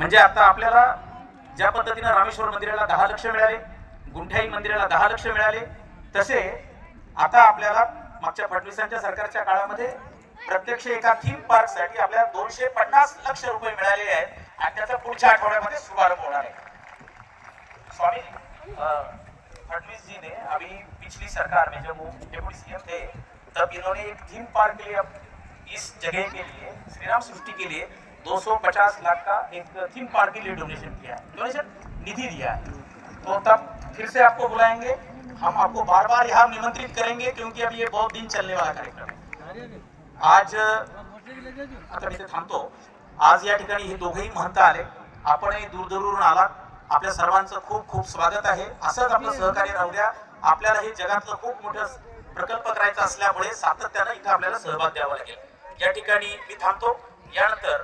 म्हणजे आता आपल्याला ज्या पद्धतीने रामेश्वर मंदिराला 10 लक्ष मिळाले, गुंठाई मंदिराला 10 लक्ष मिळाले, तसे आता आपल्याला मागच्या फडणवीसांच्या सरकारच्या काळामध्ये प्रत्यक्ष एका थीम पार्क साठी आपल्याला 250 लक्ष रुपये मिळालेले आहेत आणि त्याचा पुढच्या आठवड्यामध्ये शुभारंभ होणार आहे। स्वामी फडणवीस जी ने अभी पिछली सरकार में जब वो डेप्यूटी सीएम थे तब इन्होंने एक थीम पार्क के लिए इस जगह के लिए श्री राम सृष्टि के लिए 250 लाख का एक थीम पार्क के लिए डोनेशन किया है, डोनेशन निधि दिया है। तो तब फिर से आपको बुलाएंगे, हम आपको बार बार यहाँ निमंत्रित करेंगे क्योंकि अभी ये बहुत दिन चलने वाला कार्यक्रम है। आज आता मी थांबतो। आज या ठिकाणी हे दोघेही महंत आले, आपणही दूरदूरून आलात, आपल्या सर्वांचं खूप खूप स्वागत आहे। असंच आपलं सहकार्य राहू द्या। आपल्याला हे जगातलं खूप मोठं प्रकल्प करायचा असल्यामुळे सातत्याने इथं आपल्याला सहभाग द्यावा लागेल। या ठिकाणी मी थांबतो। यानंतर